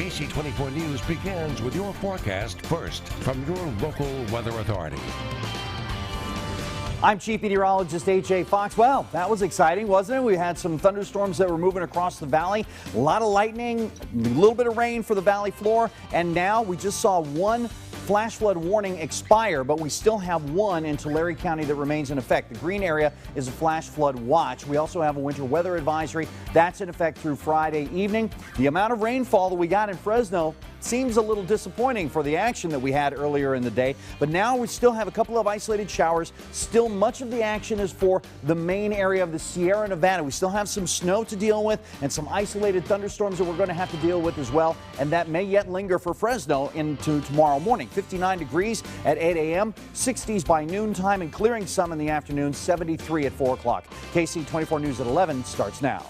KSEE24 News begins with your forecast first from your local weather authority. I'm Chief Meteorologist AJ Fox. Well, that was exciting, wasn't it? We had some thunderstorms that were moving across the valley. A lot of lightning, a little bit of rain for the valley floor. And now we just saw one flash flood warning expire, but we still have one in Tulare County that remains in effect. The green area is a flash flood watch. We also have a winter weather advisory that's in effect through Friday evening. The amount of rainfall that we got in Fresno seems a little disappointing for the action that we had earlier in the day, but now we still have a couple of isolated showers. Still much of the action is for the main area of the Sierra Nevada. We still have some snow to deal with and some isolated thunderstorms that we're going to have to deal with as well, and that may yet linger for Fresno into tomorrow morning. 59 degrees at 8 a.m., 60s by noontime, and clearing some in the afternoon, 73 at 4 o'clock. KSEE24 News at 11 starts now.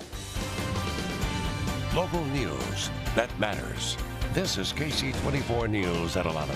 Local news that matters. This is KSEE24 News at 11.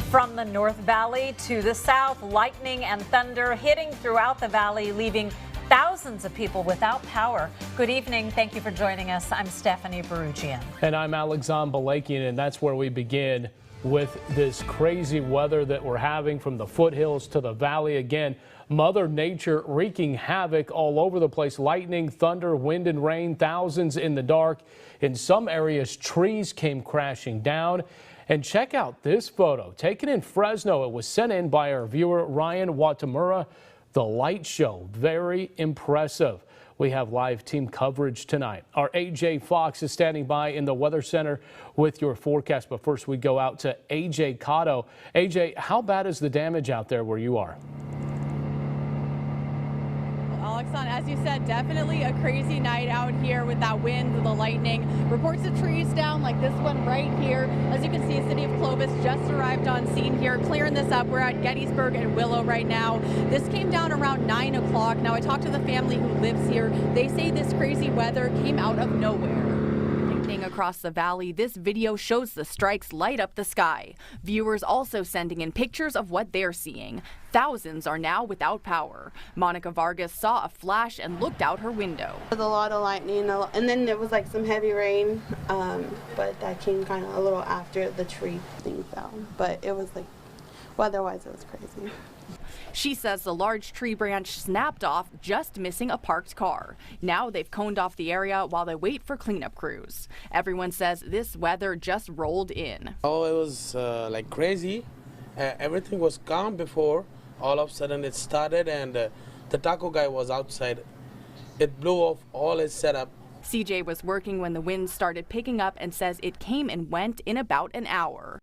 From the North Valley to the south, lightning and thunder hitting throughout the valley, leaving thousands of people without power. Good evening. Thank you for joining us. I'm Stephanie Baruchian. And I'm Alexander Balakian, and that's where we begin with this crazy weather that we're having from the foothills to the valley. Again, Mother Nature wreaking havoc all over the place. Lightning, thunder, wind and rain, thousands in the dark. In some areas, trees came crashing down. And check out this photo taken in Fresno. It was sent in by our viewer, Ryan Watamura. The light show, very impressive. We have live team coverage tonight. Our AJ Fox is standing by in the Weather Center with your forecast. But first, we go out to AJ Cotto. AJ, how bad is the damage out there where you are? Alexander, as you said, definitely a crazy night out here with that wind, the lightning. Reports of trees down like this one right here. As you can see, City of Clovis just arrived on scene here, clearing this up. We're at Gettysburg and Willow right now. This came down around 9 o'clock. Now, I talked to the family who lives here. They say this crazy weather came out of nowhere. Across the valley, this video shows the strikes light up the sky. Viewers also sending in pictures of what they're seeing. Thousands are now without power. Monica Vargas saw a flash and looked out her window. There was a lot of lightning, and then there was like some heavy rain, but that came kind of a little after the tree thing fell. But it was like, weather-wise, it was crazy. She says the large tree branch snapped off, just missing a parked car. Now they've coned off the area while they wait for cleanup crews. Everyone says this weather just rolled in. Oh, it was like crazy. Everything was calm before. All of a sudden it started, and the taco guy was outside. It blew off all his setup. CJ was working when the wind started picking up and says it came and went in about an hour.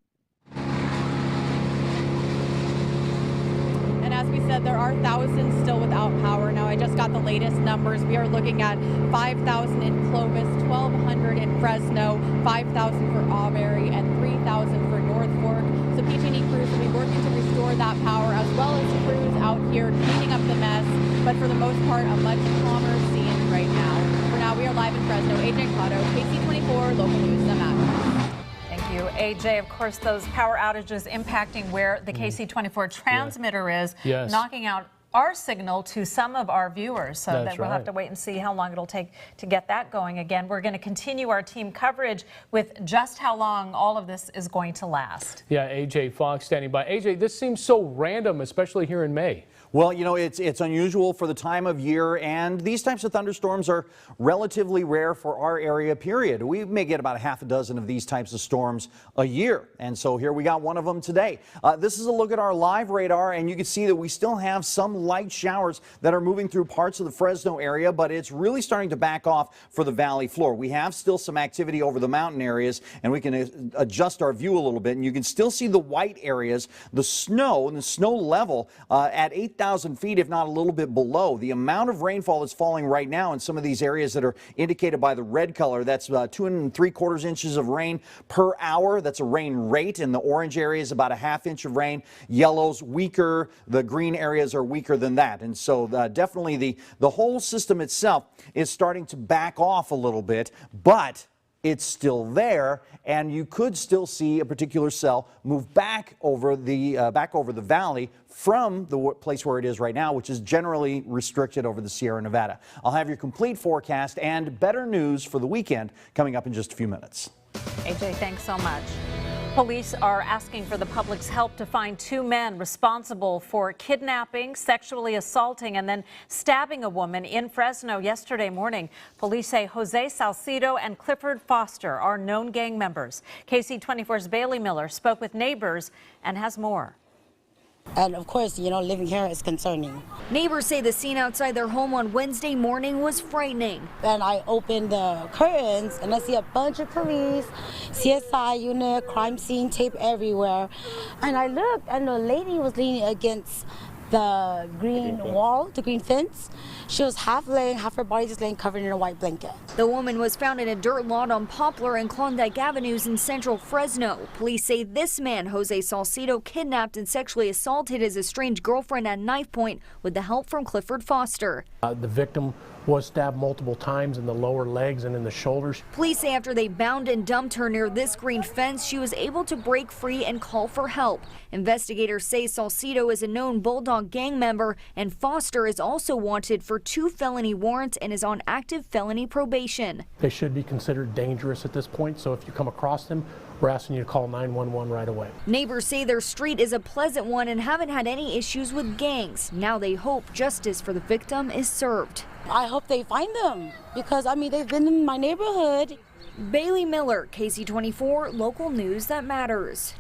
And as we said, there are thousands still without power. Now, I just got the latest numbers. We are looking at 5,000 in Clovis, 1,200 in Fresno, 5,000 for Auberry, and 3,000 for North Fork. So PG&E crews will be working to restore that power, as well as crews out here cleaning up the mess. But for the most part, a much calmer scene right now. For now, we are live in Fresno. AJ Cotto, KSEE24, local news that matters. Thank you, AJ. Of course, those power outages impacting where the KSEE24 transmitter is, knocking out our signal to some of our viewers. So that we'll have to wait and see how long it'll take to get that going again. We're going to continue our team coverage with just how long all of this is going to last. Yeah, AJ Fox standing by. AJ, this seems so random, especially here in May. Well, you know, it's unusual for the time of year, and these types of thunderstorms are relatively rare for our area, period. We may get about a half a dozen of these types of storms a year, and so here we got one of them today. This is a look at our live radar, and you can see that we still have some light showers that are moving through parts of the Fresno area, but it's really starting to back off for the valley floor. We have still some activity over the mountain areas, and we can adjust our view a little bit, and you can still see the white areas, the snow, and the snow level at 8,000 feet, if not a little bit below. The amount of rainfall that's falling right now in some of these areas that are indicated by the red color, that's 2 3/4 inches of rain per hour. That's a rain rate. In the orange areas, about a ½ inch of rain. Yellow's weaker. The green areas are weaker than that. And so definitely the whole system itself is starting to back off a little bit, but it's still there, and you could still see a particular cell move back over the valley from the place where it is right now, which is generally restricted over the Sierra Nevada. I'll have your complete forecast and better news for the weekend coming up in just a few minutes. AJ, thanks so much. Police are asking for the public's help to find 2 men responsible for kidnapping, sexually assaulting, and then stabbing a woman in Fresno yesterday morning. Police say Jose Salcido and Clifford Foster are known gang members. KSEE24's Bailey Miller spoke with neighbors and has more. And of course, living here is concerning. Neighbors say the scene outside their home on Wednesday morning was frightening. Then I opened the curtains and I see a bunch of police, CSI unit, crime scene tape everywhere. And I looked and the lady was leaning against the green wall, the green fence. She was half laying, half her body just laying covered in a white blanket. The woman was found in a dirt lot on Poplar and Klondike Avenues in central Fresno. Police say this man, Jose Salcido, kidnapped and sexually assaulted his estranged girlfriend at knife point with the help from Clifford Foster. The victim was stabbed multiple times in the lower legs and in the shoulders. Police say after they bound and dumped her near this green fence, she was able to break free and call for help. Investigators say Salcido is a known Bulldog gang member, and Foster is also wanted for 2 felony warrants and is on active felony probation. They should be considered dangerous at this point, so if you come across them, we're asking you to call 911 right away. Neighbors say their street is a pleasant one and haven't had any issues with gangs. Now they hope justice for the victim is served. I hope they find them because, they've been in my neighborhood. Bailey Miller, KSEE24, local news that matters.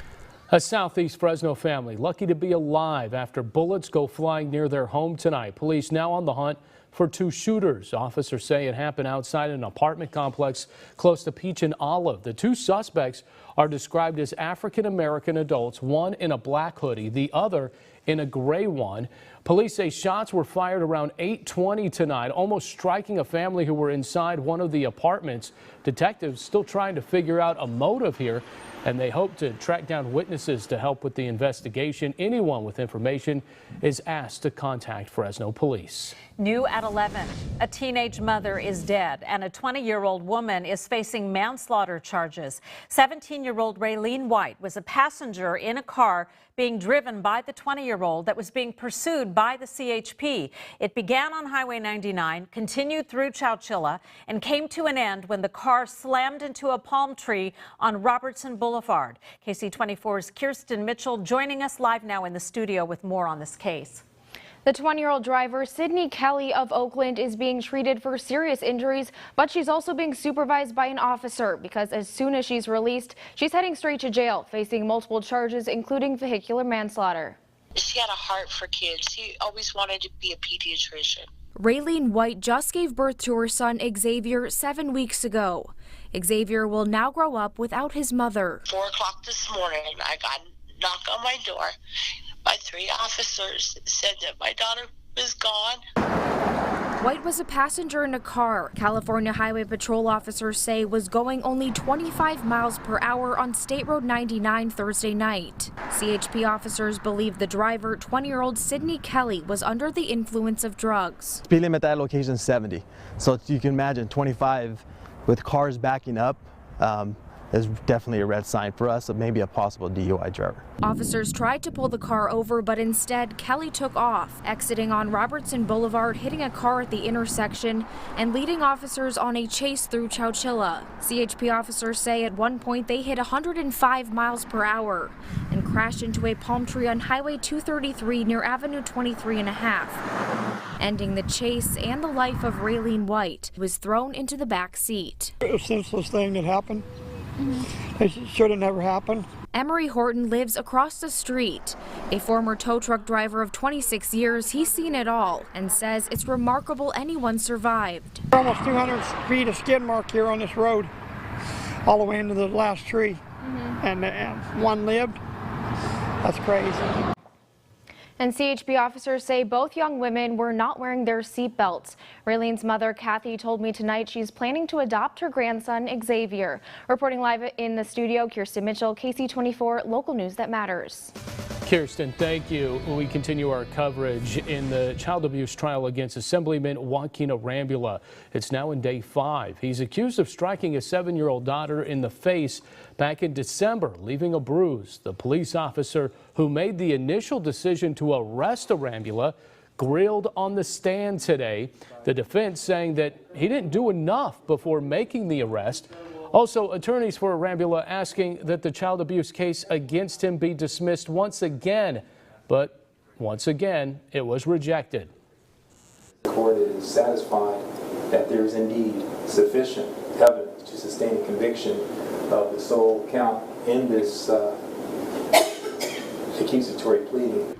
A southeast Fresno family lucky to be alive after bullets go flying near their home tonight. Police now on the hunt for 2 shooters. Officers say it happened outside an apartment complex close to Peach and Olive. The 2 suspects are described as African-American adults, one in a black hoodie, the other in a gray one. Police say shots were fired around 8:20 tonight, almost striking a family who were inside one of the apartments. Detectives still trying to figure out a motive here, and they hope to track down witnesses to help with the investigation. Anyone with information is asked to contact Fresno police. New at 11, a teenage mother is dead and a 20-year-old woman is facing manslaughter charges. 17-year-old Raylene White was a passenger in a car being driven by the 20-year-old that was being pursued by the CHP. It began on Highway 99, continued through Chowchilla, and came to an end when the car slammed into a palm tree on Robertson Boulevard. KSEE24's Kirsten Mitchell joining us live now in the studio with more on this case. The 20-year-old driver, Sydney Kelly of Oakland, is being treated for serious injuries, but she's also being supervised by an officer because as soon as she's released, she's heading straight to jail, facing multiple charges, including vehicular manslaughter. She had a heart for kids. She always wanted to be a pediatrician. Raylene White just gave birth to her son Xavier 7 weeks ago. Xavier will now grow up without his mother. 4 o'clock this morning, I got a knock on my door by 3 officers that said that my daughter was gone. White was a passenger in a car California Highway Patrol officers say was going only 25 miles per hour on State Road 99 Thursday night. CHP officers believe the driver, 20-year-old Sydney Kelly, was under the influence of drugs. Speed limit at that location is 70, so you can imagine 25 with cars backing up. Is definitely a red sign for us of maybe a possible DUI driver. Officers tried to pull the car over, but instead Kelly took off, exiting on Robertson Boulevard, hitting a car at the intersection, and leading officers on a chase through Chowchilla. CHP officers say at one point they hit 105 miles per hour and crashed into a palm tree on Highway 233 near Avenue 23.5. Ending the chase and the life of Raylene White, who was thrown into the back seat. A senseless thing that happened. It should have never happened. Emery Horton lives across the street. A former tow truck driver of 26 years, he's seen it all and says it's remarkable anyone survived. Almost 200 feet of skid mark here on this road, all the way into the last tree, and one lived. That's crazy. And CHP officers say both young women were not wearing their seat belts. Raylene's mother, Kathy, told me tonight she's planning to adopt her grandson, Xavier. Reporting live in the studio, Kirsten Mitchell, KSEE24, local news that matters. Kirsten, thank you. We continue our coverage in the child abuse trial against Assemblyman Joaquin Arambula. It's now in day 5. He's accused of striking a 7-year-old daughter in the face back in December, leaving a bruise. The police officer who made the initial decision to arrest Arambula grilled on the stand today. The defense saying that he didn't do enough before making the arrest. Also, attorneys for Arambula asking that the child abuse case against him be dismissed once again. But once again, it was rejected. The court is satisfied that there is indeed sufficient evidence to sustain a conviction of the sole count in this accusatory pleading.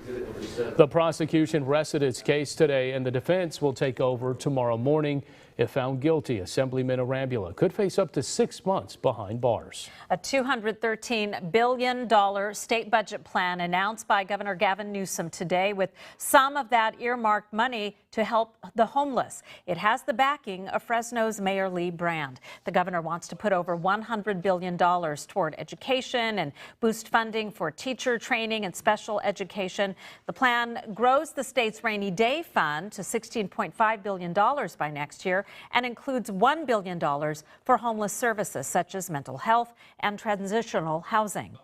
The prosecution rested its case today, and the defense will take over tomorrow morning. If found guilty, Assemblyman Arambula could face up to 6 months behind bars. A $213 billion state budget plan announced by Governor Gavin Newsom today, with some of that earmarked money to help the homeless. It has the backing of Fresno's Mayor Lee Brand. The governor wants to put over $100 billion toward education and boost funding for teacher training and special education. The plan grows the state's rainy day fund to $16.5 billion by next year and includes $1 billion for homeless services such as mental health and transitional housing.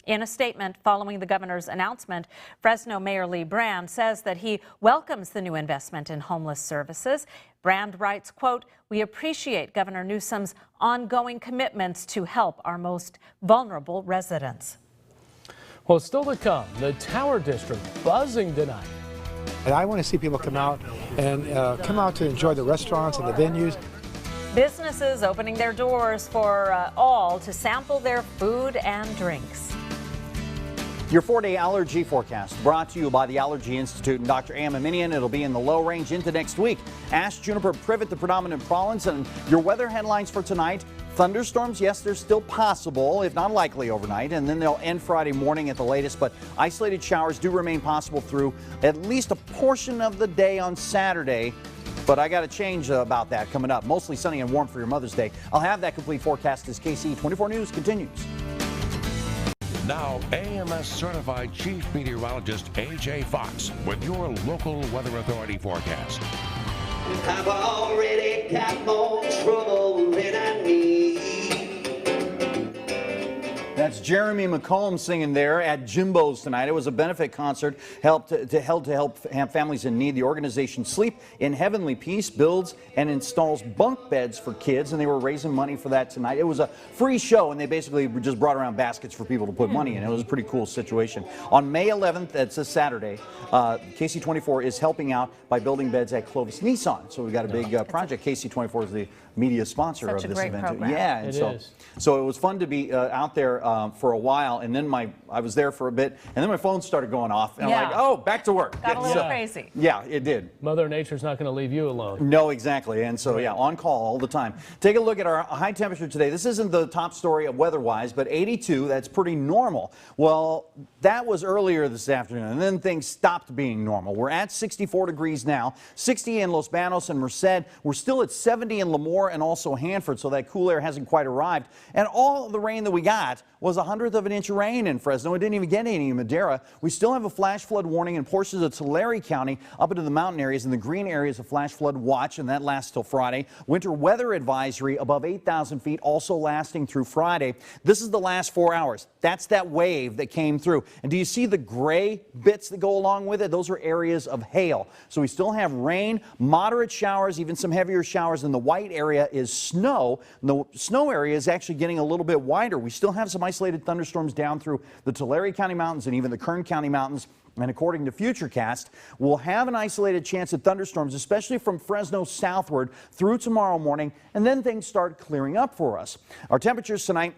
In a statement following the governor's announcement, Fresno Mayor Lee Brand says that he welcomes the new investment in homeless services. Brand writes, quote, "We appreciate Governor Newsom's ongoing commitments to help our most vulnerable residents." Well, still to come, the Tower District buzzing tonight. And I want to see people come out to enjoy the restaurants and the venues. Businesses opening their doors for all to sample their food and drinks. Your 4-day allergy forecast brought to you by the Allergy Institute and Dr. Amaminian. It'll be in the low range into next week. Ash, juniper, privet, the predominant province, and your weather headlines for tonight. Thunderstorms, yes, they're still possible, if not likely overnight, and then they'll end Friday morning at the latest, but isolated showers do remain possible through at least a portion of the day on Saturday. But I got a change about that coming up. Mostly sunny and warm for your Mother's Day. I'll have that complete forecast as KSEE24 News continues. Now, AMS certified Chief Meteorologist AJ Fox with your local Weather Authority forecast. I've already got more trouble than I need. That's Jeremy McComb singing there at Jimbo's tonight. It was a benefit concert held to help families in need. The organization Sleep in Heavenly Peace builds and installs bunk beds for kids, and they were raising money for that tonight. It was a free show, and they basically just brought around baskets for people to put money in. It was a pretty cool situation. On May 11th, that's a Saturday, KSEE24 is helping out by building beds at Clovis Nissan. So we've got a big project. KSEE24 is the media sponsor of this event. Program. Yeah, and so it was fun to be out there for a while, and then I was there for a bit, and then my phone started going off, and I'm like, oh, back to work. Got a little crazy. Yeah, it did. Mother Nature's not going to leave you alone. No, exactly, and so yeah, on call all the time. Take a look at our high temperature today. This isn't the top story weather-wise, but 82, that's pretty normal. Well, that was earlier this afternoon, and then things stopped being normal. We're at 64 degrees now, 60 in Los Banos and Merced. We're still at 70 in Lemoore and also Hanford, so that cool air hasn't quite arrived. And all the rain that we got was 1/100 of an inch of rain in Fresno. It didn't even get any in Madera. We still have a flash flood warning in portions of Tulare County up into the mountain areas. In the green areas, a flash flood watch, and that lasts till Friday. Winter weather advisory above 8,000 feet also lasting through Friday. This is the last 4 hours. That's that wave that came through. And do you see the gray bits that go along with it? Those are areas of hail. So we still have rain, moderate showers, even some heavier showers. And the white area is snow. The snow area is actually getting a little bit wider. We still have some isolated thunderstorms down through the Tulare County Mountains and even the Kern County Mountains. And according to Futurecast, we'll have an isolated chance of thunderstorms, especially from Fresno southward through tomorrow morning, and then things start clearing up for us. Our temperatures tonight: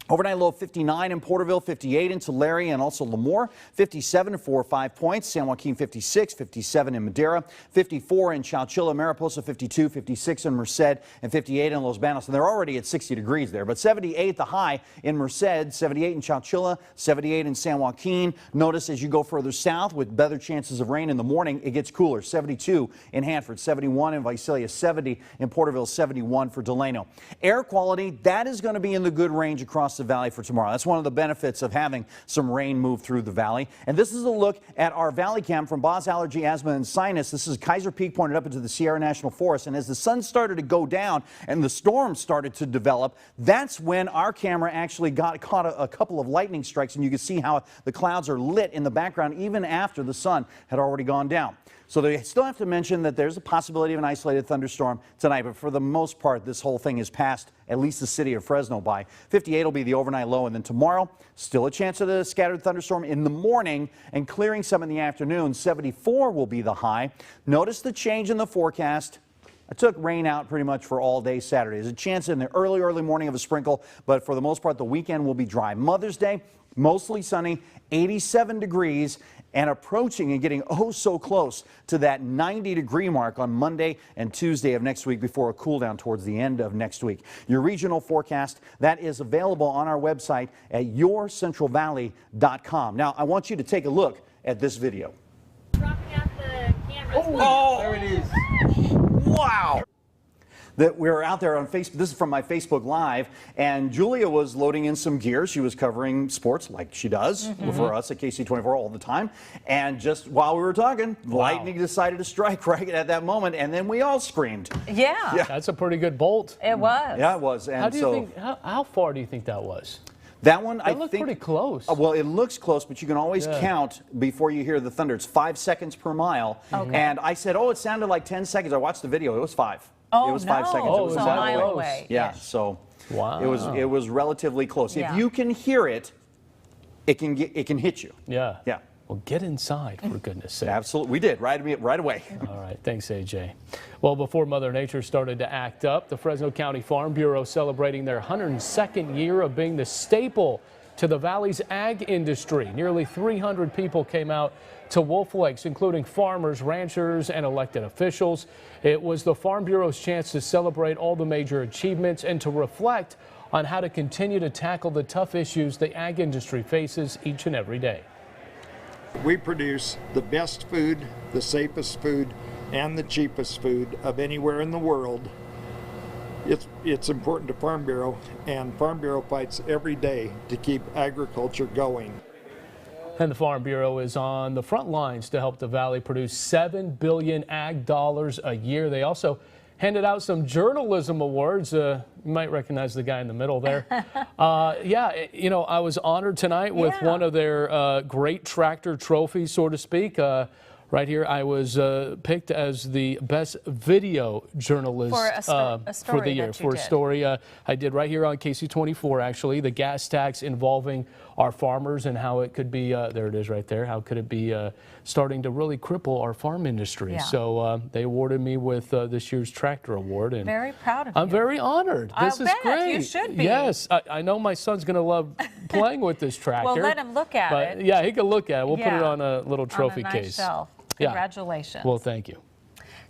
overnight low 59 in Porterville, 58 in Tulare and also Lemoore, 57 in 4 or 5 Points, San Joaquin 56, 57 in Madera, 54 in Chowchilla, Mariposa 52, 56 in Merced, and 58 in Los Banos. And they're already at 60 degrees there, but 78 the high in Merced, 78 in Chowchilla, 78 in San Joaquin. Notice as you go further south with better chances of rain in the morning, it gets cooler. 72 in Hanford, 71 in Visalia, 70 in Porterville, 71 for Delano. Air quality, that is going to be in the good range across across the valley for tomorrow. That's one of the benefits of having some rain move through the valley. And this is a look at our valley cam from Boz Allergy, Asthma and Sinus. This is Kaiser Peak pointed up into the Sierra National Forest. And as the sun started to go down and the storm started to develop, that's when our camera actually caught a couple of lightning strikes. And you can see how the clouds are lit in the background even after the sun had already gone down. So they still have to mention that there's a possibility of an isolated thunderstorm tonight, but for the most part, this whole thing is past at least the city of Fresno by. 58 will be the overnight low, and then tomorrow, still a chance of a scattered thunderstorm in the morning and clearing some in the afternoon. 74 will be the high. Notice the change in the forecast. I took rain out pretty much for all day Saturday. There's a chance in the early morning of a sprinkle, but for the most part, the weekend will be dry. Mother's Day, mostly sunny, 87 degrees, and approaching and getting oh so close to that 90-degree mark on Monday and Tuesday of next week before a cool down towards the end of next week. Your regional forecast, that is available on our website at yourcentralvalley.com. Now, I want you to take a look at this video. Oh, there it is. Wow. That we were out there on Facebook. This is from my Facebook Live, and Julia was loading in some gear. She was covering sports like she does for us at KSEE24 all the time. And just while we were talking, lightning decided to strike right at that moment, and then we all screamed. Yeah. That's a pretty good bolt. It was. Yeah, it was. And how far do you think that was? That one, I think, pretty close. Well, it looks close, but you can always count before you hear the thunder. It's 5 seconds per mile. Okay. And I said, oh, it sounded like 10 seconds. I watched the video. It was 5. Oh, it was 5 seconds. Oh, it was so a mile away. Yeah, so wow. it was relatively close. If you can hear it, it can hit you. Yeah. Yeah. Well, get inside, for goodness sake. Absolutely. We did, right away. All right. Thanks, AJ. Well, before Mother Nature started to act up, the Fresno County Farm Bureau celebrating their 102nd year of being the staple to the Valley's ag industry. Nearly 300 people came out to Wolf Lakes, including farmers, ranchers, and elected officials. It was the Farm Bureau's chance to celebrate all the major achievements and to reflect on how to continue to tackle the tough issues the ag industry faces each and every day. We produce the best food, the safest food, and the cheapest food of anywhere in the world. It's important to Farm Bureau, and Farm Bureau fights every day to keep agriculture going. And the Farm Bureau is on the front lines to help the Valley produce $7 billion ag dollars a year. They also handed out some journalism awards. You might recognize the guy in the middle there. Yeah, you know, I was honored tonight with one of their great tractor trophies, so to speak. Right here, I was picked as the best video journalist for the year. For a story I did right here on KSEE24, actually, the gas tax involving our farmers and how it could be, there it is right there, how could it be starting to really cripple our farm industry. Yeah. So they awarded me with this year's tractor award. And very proud of you. I'm very honored. This is great. You should be. Yes, I know my son's going to love playing with this tractor. Well, let him look at it. Yeah, he can look at it. We'll put it on a little trophy on a nice case. Shelf. Yeah. Congratulations. Well, thank you.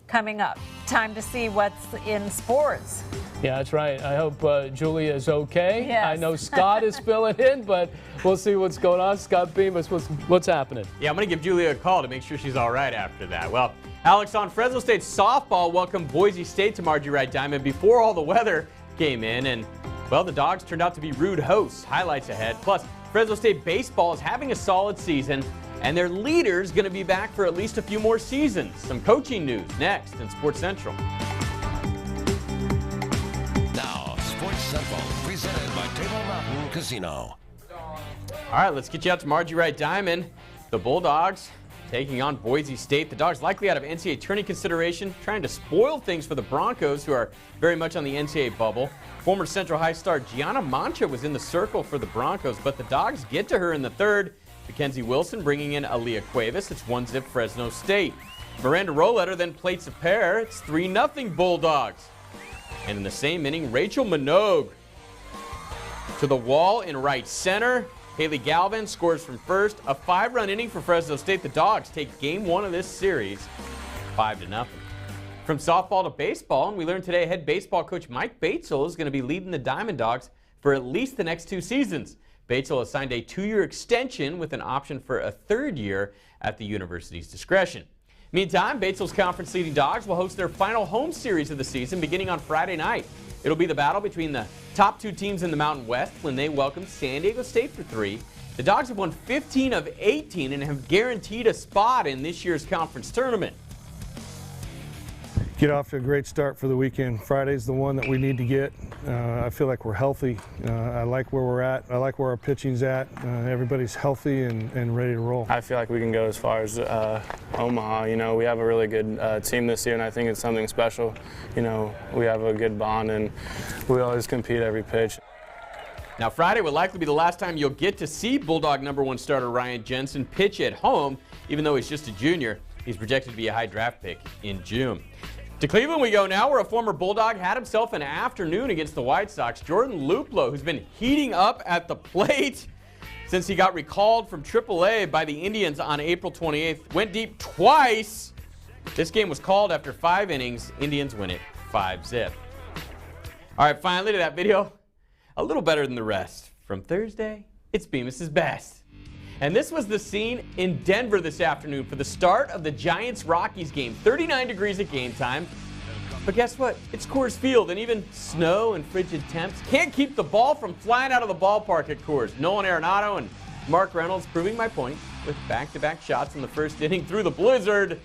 Coming up, time to see what's in sports. Yeah, that's right. I hope Julia is okay. Yes. I know Scott is filling in, but we'll see what's going on. Scott Bemis, what's happening? Yeah, I'm going to give Julia a call to make sure she's all right after that. Well, Alex, on Fresno State softball welcomed Boise State to Margie Wright Diamond before all the weather came in, and, well, the Dogs turned out to be rude hosts. Highlights ahead. Plus, Fresno State baseball is having a solid season, and their leader's going to be back for at least a few more seasons. Some coaching news next in Sports Central. Now, Sports Central, presented by Table Mountain Casino. All right, let's get you out to Margie Wright Diamond. The Bulldogs taking on Boise State. The Dogs likely out of NCAA tourney consideration, trying to spoil things for the Broncos, who are very much on the NCAA bubble. Former Central High star Gianna Mancha was in the circle for the Broncos, but the Dogs get to her in the third. Mackenzie Wilson bringing in Aaliyah Cuevas. It's 1-0 Fresno State. Miranda Roletter then plates a pair. It's 3-0 Bulldogs. And in the same inning, Rachel Minogue to the wall in right center. Haley Galvin scores from first. A 5-run inning for Fresno State. The Dogs take game one of this series 5-0. From softball to baseball, and we learned today head baseball coach Mike Batesel is going to be leading the Diamond Dogs for at least the next 2 seasons. Batesel has signed a 2-year extension with an option for a 3rd year at the university's discretion. Meantime, Batesel's conference-leading Dogs will host their final home series of the season beginning on Friday night. It'll be the battle between the top 2 teams in the Mountain West when they welcomed San Diego State for 3. The Dogs have won 15 of 18 and have guaranteed a spot in this year's conference tournament. Get off to a great start for the weekend. Friday's the one that we need to get. I feel like we're healthy. I like where we're at. I like where our pitching's at. Everybody's healthy and ready to roll. I feel like we can go as far as Omaha. You know, we have a really good team this year, and I think it's something special. You know, we have a good bond, and we always compete every pitch. Now, Friday will likely be the last time you'll get to see Bulldog #1 starter Ryan Jensen pitch at home, even though he's just a junior. He's projected to be a high draft pick in June. To Cleveland we go now, where a former Bulldog had himself an afternoon against the White Sox. Jordan Luplow, who's been heating up at the plate since he got recalled from AAA by the Indians on April 28th, went deep twice. This game was called after 5 innings. Indians win it 5-zip. All right, finally to that video, a little better than the rest. From Thursday, it's Bemis's Best. And this was the scene in Denver this afternoon for the start of the Giants-Rockies game. 39 degrees at game time. But guess what? It's Coors Field, and even snow and frigid temps can't keep the ball from flying out of the ballpark at Coors. Nolan Arenado and Mark Reynolds proving my point with back-to-back shots in the first inning through the blizzard.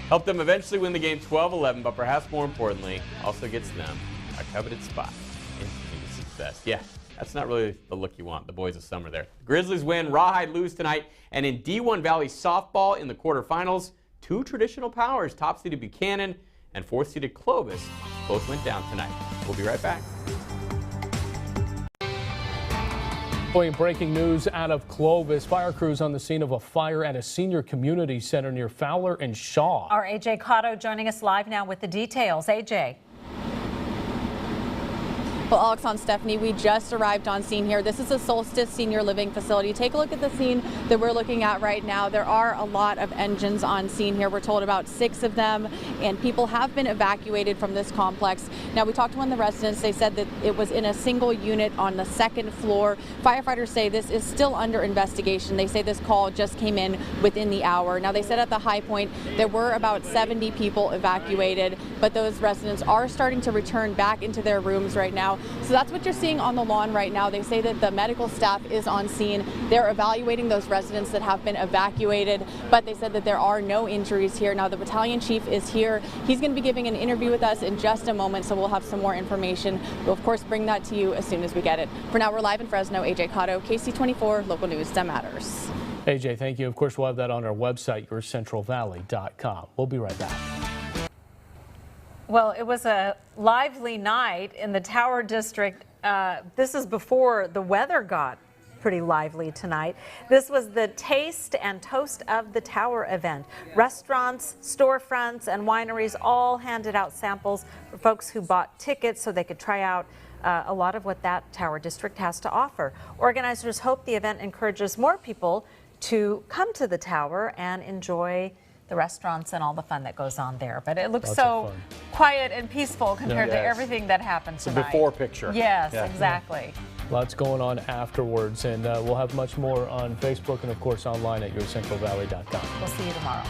Helped them eventually win the game 12-11, but perhaps more importantly, also gets them a coveted spot in Bemis's Best. Yeah. That's not really the look you want, the boys of summer there. The Grizzlies win, Rawhide lose tonight, and in D1 Valley softball in the quarterfinals, 2 traditional powers, top-seeded Buchanan and 4th-seeded Clovis, both went down tonight. We'll be right back. Breaking news out of Clovis. Fire crews on the scene of a fire at a senior community center near Fowler and Shaw. Our AJ Cotto joining us live now with the details. AJ. Well, Alex and Stephanie, we just arrived on scene here. This is a Solstice Senior Living Facility. Take a look at the scene that we're looking at right now. There are a lot of engines on scene here. We're told about 6 of them, and people have been evacuated from this complex. Now, we talked to one of the residents. They said that it was in a single unit on the 2nd floor. Firefighters say this is still under investigation. They say this call just came in within the hour. Now, they said at the high point there were about 70 people evacuated, but those residents are starting to return back into their rooms right now. So that's what you're seeing on the lawn right now. They say that the medical staff is on scene. They're evaluating those residents that have been evacuated, but they said that there are no injuries here. Now the battalion chief is here. He's going to be giving an interview with us in just a moment, so we'll have some more information. We'll of course bring that to you as soon as we get it. For now, we're live in Fresno. AJ Cotto, KSEE24, local news that matters. AJ, thank you. Of course, we'll have that on our website, yourcentralvalley.com. We'll be right back. Well, it was a lively night in the Tower District. This is before the weather got pretty lively tonight. This was the Taste and Toast of the Tower event. Restaurants, storefronts, and wineries all handed out samples for folks who bought tickets so they could try out a lot of what that Tower District has to offer. Organizers hope the event encourages more people to come to the Tower and enjoy the restaurants and all the fun that goes on there. But it looks so quiet and peaceful compared to everything that happened tonight. It's a before picture. Yes, exactly. Lots going on afterwards, and we'll have much more on Facebook and, of course, online at yourcentralvalley.com. We'll see you tomorrow.